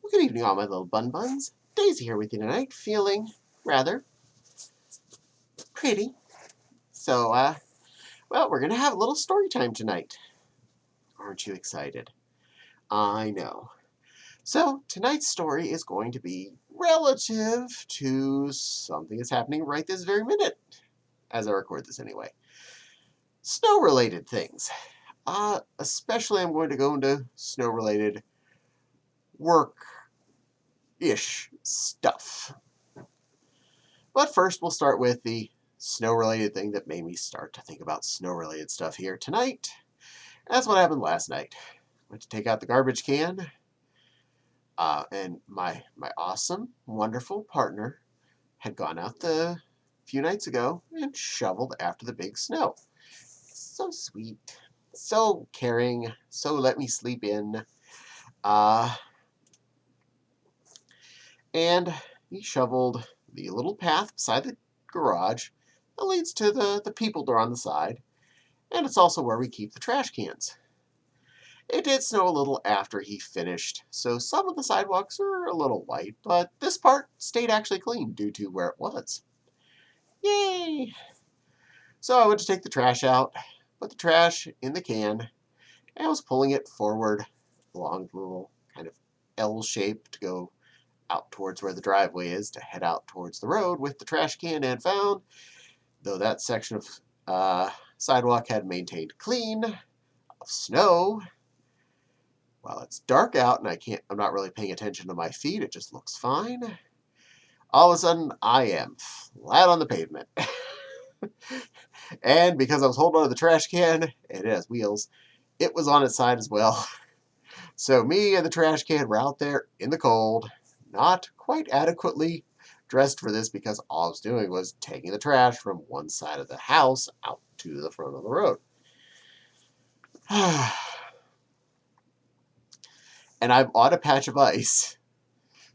Well, good evening, all my little bun buns. Daisy here with you tonight, feeling rather pretty. So, well, we're gonna have a little story time tonight. Aren't you excited? I know. So, tonight's story is going to be relative to something that's happening right this very minute, as I record this anyway. Snow-related things. Especially I'm going to go into snow-related work-ish stuff. But first, we'll start with the snow-related thing that made me start to think about snow-related stuff here tonight. That's what happened last night. Went to take out the garbage can, and my awesome, wonderful partner had gone out a few nights ago and shoveled after the big snow. So sweet, so caring, so let me sleep in. And he shoveled the little path beside the garage that leads to the people door on the side, and it's also where we keep the trash cans. It did snow a little after he finished, so some of the sidewalks are a little white, but this part stayed actually clean due to where it was. Yay! So I went to take the trash out, put the trash in the can, and I was pulling it forward along the little kind of L shape to go out towards where the driveway is to head out towards the road with the trash can, and found, though that section of sidewalk had maintained clean of snow, while it's dark out and I'm not really paying attention to my feet, it just looks fine. All of a sudden, I am flat on the pavement. And because I was holding onto the trash can, and it has wheels, it was on its side as well. So me and the trash can were out there in the cold, not quite adequately dressed for this because all I was doing was taking the trash from one side of the house out to the front of the road. And I'm on a patch of ice,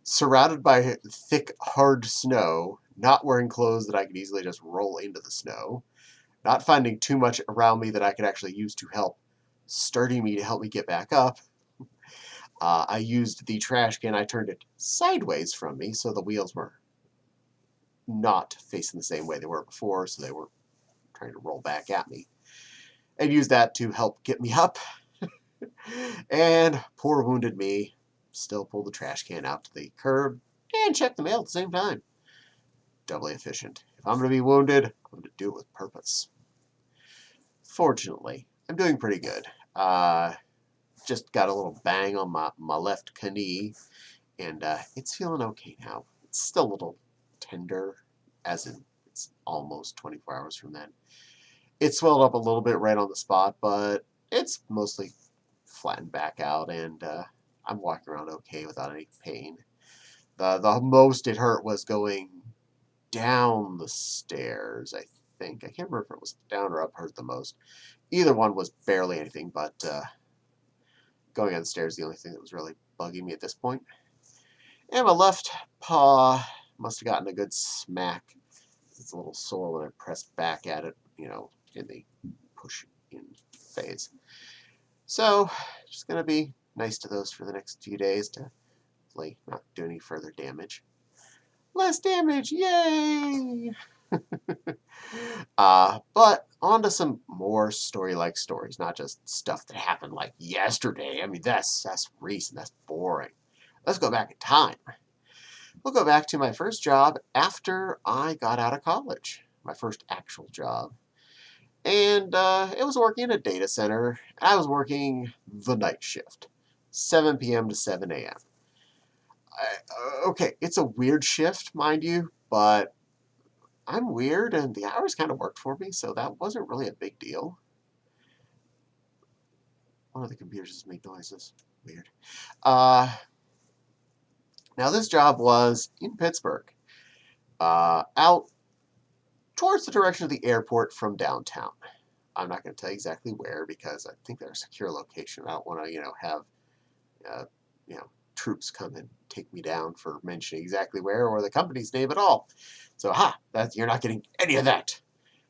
surrounded by thick, hard snow, not wearing clothes that I could easily just roll into the snow, not finding too much around me that I could actually use to help sturdy me to help me get back up. I used the trash can, I turned it sideways from me so the wheels were not facing the same way they were before, so they were trying to roll back at me. And used that to help get me up. And poor wounded me still pulled the trash can out to the curb and checked the mail at the same time. Doubly efficient. If I'm going to be wounded, I'm going to do it with purpose. Fortunately, I'm doing pretty good. Just got a little bang on my left knee, and it's feeling okay now. It's still a little tender, as in it's almost 24 hours from then. It swelled up a little bit right on the spot, but it's mostly flattened back out, and I'm walking around okay without any pain. The most it hurt was going down the stairs, I think. I can't remember if it was down or up hurt the most. Either one was barely anything, but going down the stairs is the only thing that was really bugging me at this point. And my left paw must have gotten a good smack. It's a little sore when I pressed back at it, in the push-in phase. So, just going to be nice to those for the next few days to hopefully not do any further damage. Less damage, yay! But on to some more story-like stories, not just stuff that happened like yesterday. I mean, that's recent, that's boring. Let's go back in time. We'll go back to my first job after I got out of college, my first actual job. And it was working in a data center. I was working the night shift, 7 p.m. to 7 a.m. Okay, it's a weird shift, mind you, but I'm weird and the hours kind of worked for me, so that wasn't really a big deal. One of the computers just made noises. Weird. Now, this job was in Pittsburgh, out towards the direction of the airport from downtown. I'm not going to tell you exactly where because I think they're a secure location. I don't want to, have, troops come and take me down for mentioning exactly where or the company's name at all. So, you're not getting any of that.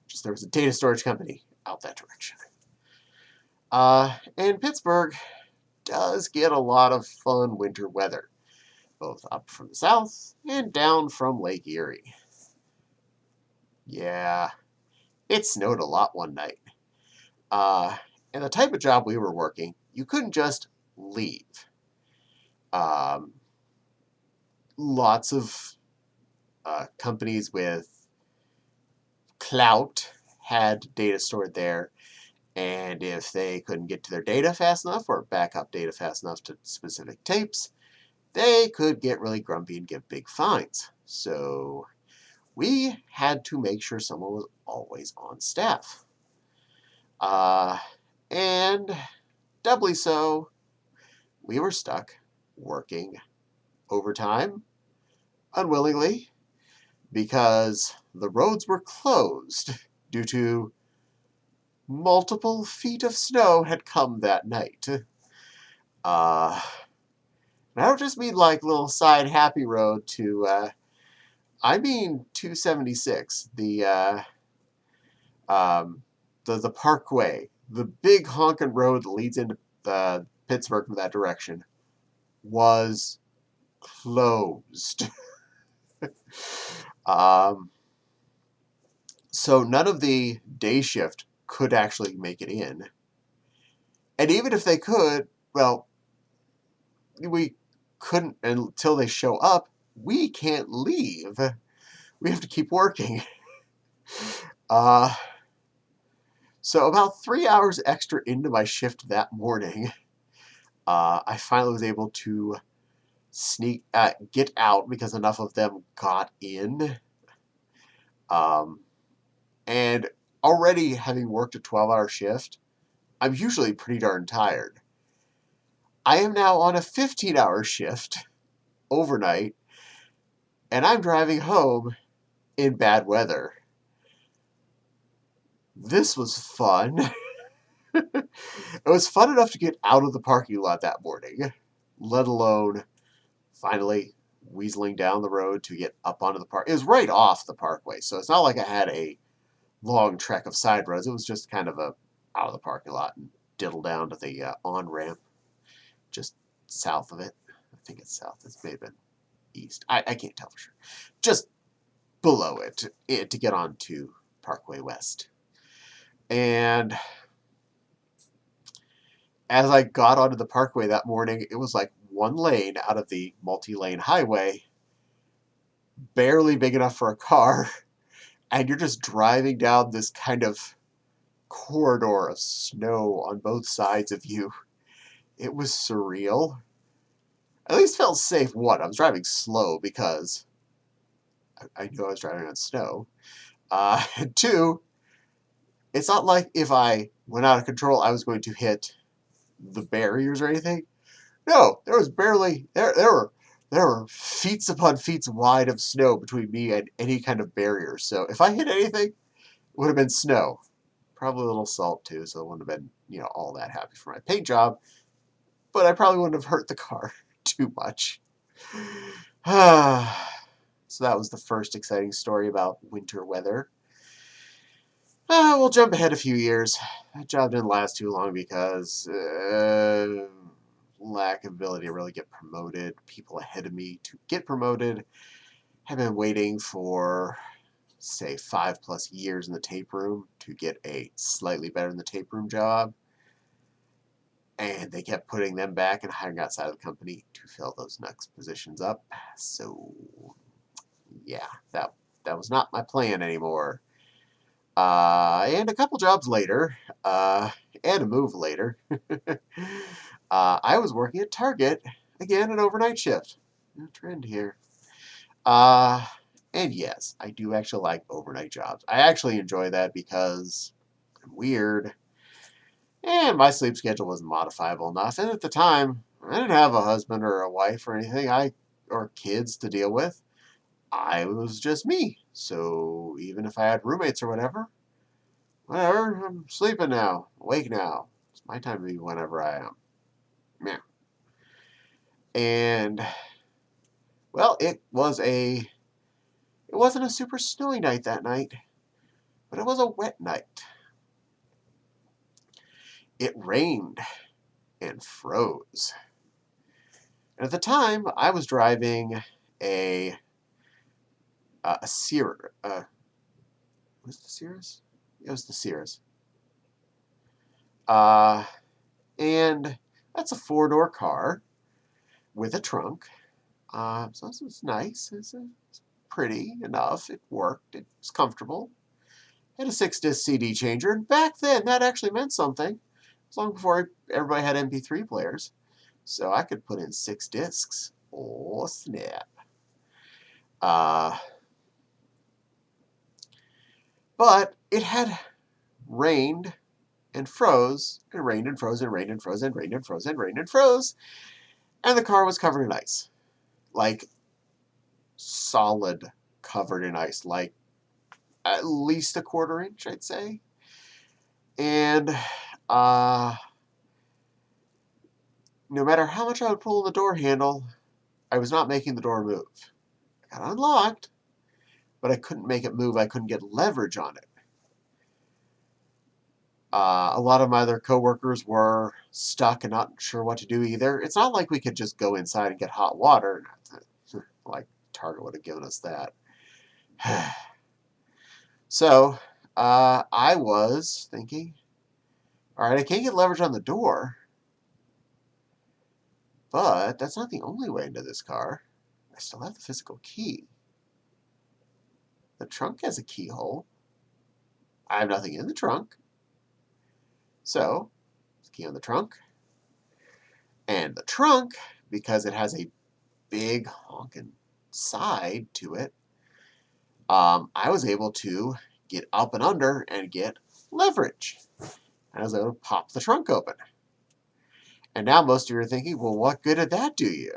Just there was a data storage company out that direction. And Pittsburgh does get a lot of fun winter weather. both up from the south and down from Lake Erie. Yeah, it snowed a lot one night. Uh, and the type of job we were working, you couldn't just leave. Um, Lots of companies with clout had data stored there, and if they couldn't get to their data fast enough or back up data fast enough to specific tapes, they could get really grumpy and give big fines. So we had to make sure someone was always on staff. Uh, and doubly so, we were stuck working overtime unwillingly because the roads were closed due to multiple feet of snow had come that night. Uh, and I don't just mean like little side happy road to, I mean 276, um, the parkway, the big honking road that leads into Pittsburgh from that direction was closed. um, so none of the day shift could actually make it in. And even if they could, well, we couldn't until they show up. We can't leave. We have to keep working. Uh, so about 3 hours extra into my shift that morning, I finally was able to get out because enough of them got in. Um, and already having worked a 12-hour shift, I'm usually pretty darn tired. I am now on a 15-hour shift overnight, and I'm driving home in bad weather. This was fun. It was fun enough to get out of the parking lot that morning, let alone finally weaseling down the road to get up onto the park. It was right off the parkway, so it's not like I had a long trek of side roads. It was just kind of a out of the parking lot and diddle down to the on ramp just south of it. I think it's south. It's maybe east. I can't tell for sure. Just below it to get onto Parkway West. And as I got onto the parkway that morning, it was like one lane out of the multi-lane highway, barely big enough for a car, and you're just driving down this kind of corridor of snow on both sides of you. It was surreal. At least felt safe. One, I was driving slow because I knew I was driving on snow. Two, it's not like if I went out of control, I was going to hit the barriers or anything. No, there was barely there were feet upon feet wide of snow between me and any kind of barrier. So if I hit anything, it would have been snow. Probably a little salt too, so it wouldn't have been, all that happy for my paint job. But I probably wouldn't have hurt the car too much. So that was the first exciting story about winter weather. We'll jump ahead a few years. That job didn't last too long because lack of ability to really get promoted. People ahead of me to get promoted have been waiting for, say, 5+ years in the tape room to get a slightly better in the tape room job. And they kept putting them back and hiring outside of the company to fill those next positions up. So, yeah, that was not my plan anymore. And a couple jobs later, and a move later, I was working at Target, again, an overnight shift. No trend here. And yes, I do actually like overnight jobs. I actually enjoy that because I'm weird, and my sleep schedule was modifiable enough. And at the time, I didn't have a husband or a wife or anything, or kids to deal with. I was just me. So even if I had roommates or whatever, I'm sleeping now, awake now. It's my time to be whenever I am. Yeah. And well, it wasn't a super snowy night that night, but it was a wet night. It rained and froze. And at the time, I was driving a Cirrus. Was it the Cirrus? It was the Cirrus. And that's a four-door car with a trunk. So it's nice. It's pretty enough. It worked. It was comfortable. Had a 6-disc CD changer. And back then, that actually meant something. It was long before everybody had MP3 players. So I could put in 6 discs. Oh, snap. But it had rained and froze, and rained and froze, and rained and froze, and rained and froze, and rained and froze. And the car was covered in ice. Like, solid covered in ice. Like, at least a quarter inch, I'd say. And no matter how much I would pull on the door handle, I was not making the door move. I got unlocked, but I couldn't make it move. I couldn't get leverage on it. A lot of my other coworkers were stuck and not sure what to do either. It's not like we could just go inside and get hot water. Like Target would have given us that. So I was thinking, all right, I can't get leverage on the door, but that's not the only way into this car. I still have the physical key. The trunk has a keyhole. I have nothing in the trunk. So, key on the trunk. And the trunk, because it has a big honking side to it, I was able to get up and under and get leverage. I was able to pop the trunk open. And now most of you are thinking, well, what good did that do you?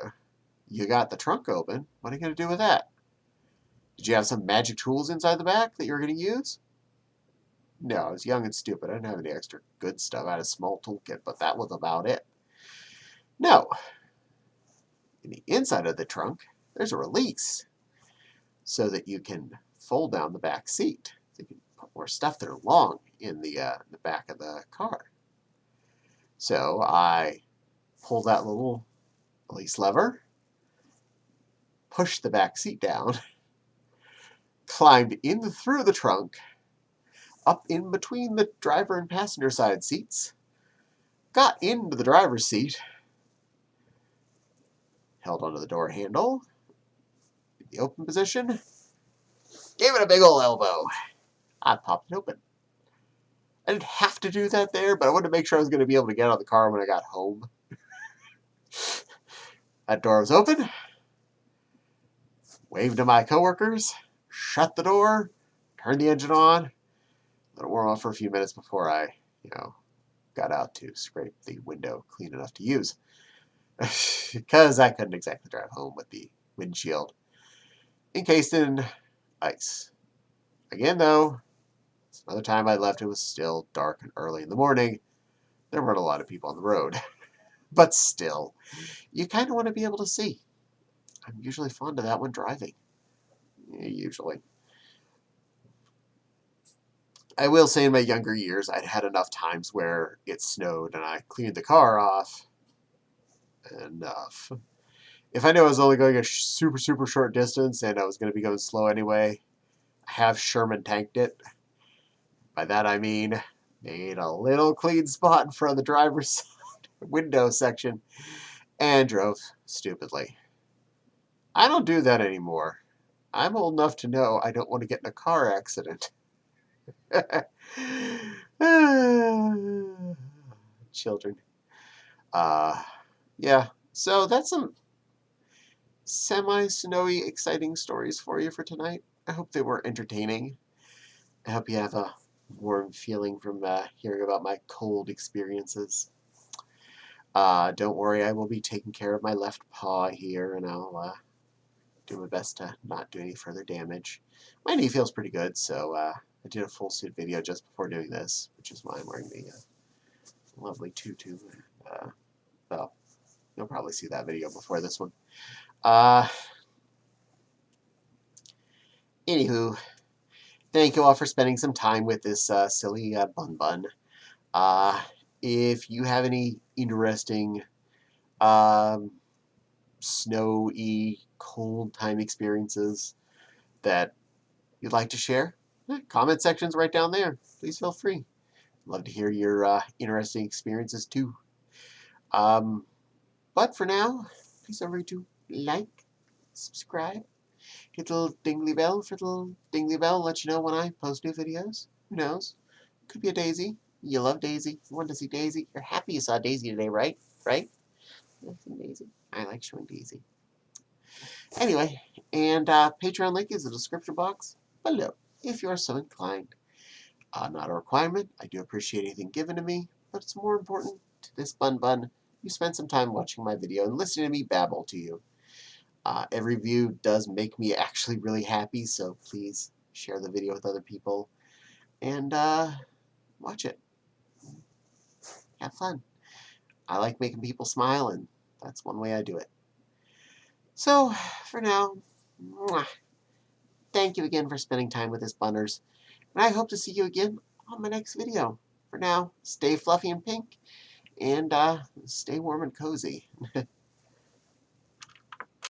You got the trunk open. What are you going to do with that? Did you have some magic tools inside the back that you were going to use? No, I was young and stupid. I didn't have any extra good stuff. I had a small toolkit, but that was about it. No. In the inside of the trunk, there's a release so that you can fold down the back seat. So you can put more stuff there long in the back of the car. So I pulled that little release lever, pushed the back seat down, climbed in through the trunk, up in between the driver and passenger side seats, got into the driver's seat, held onto the door handle, in the open position, gave it a big old elbow. I popped it open. I didn't have to do that there, but I wanted to make sure I was going to be able to get out of the car when I got home. That door was open. Waved to my coworkers, shut the door, turned the engine on, let it warm up for a few minutes before I, got out to scrape the window clean enough to use. Because I couldn't exactly drive home with the windshield encased in ice. Again, though, another time I left, it was still dark and early in the morning. There weren't a lot of people on the road. But still, you kind of want to be able to see. I'm usually fond of that when driving. Usually. I will say in my younger years, I'd had enough times where it snowed and I cleaned the car off. Enough. If I knew I was only going a super, super short distance and I was going to be going slow anyway, I have Sherman tanked it. By that I mean made a little clean spot in front of the driver's window section and drove stupidly. I don't do that anymore. I'm old enough to know I don't want to get in a car accident. Children. Yeah, so that's some semi-snowy, exciting stories for you for tonight. I hope they were entertaining. I hope you have a warm feeling from hearing about my cold experiences. Don't worry, I will be taking care of my left paw here, and I'll do my best to not do any further damage. My knee feels pretty good, so I did a full suit video just before doing this, which is why I'm wearing the lovely tutu. Well, you'll probably see that video before this one. Anywho, thank you all for spending some time with this silly bun. If you have any interesting snowy, cold time experiences that you'd like to share, comment section's right down there. Please feel free. Love to hear your interesting experiences too. But for now, please don't forget to like, subscribe, hit the little dingly bell for the little dingly bell, let you know when I post new videos. Who knows? Could be a Daisy. You love Daisy. You want to see Daisy. You're happy you saw Daisy today, right? Right? Daisy. I like showing Daisy. Anyway, and Patreon link is in the description box below if you are so inclined. Not a requirement. I do appreciate anything given to me, but it's more important to this bun. You spend some time watching my video and listening to me babble to you. Every view does make me actually really happy, so please share the video with other people and watch it. Have fun. I like making people smile, and that's one way I do it. So, for now, thank you again for spending time with us, Bunners, and I hope to see you again on my next video. For now, stay fluffy and pink, and stay warm and cozy.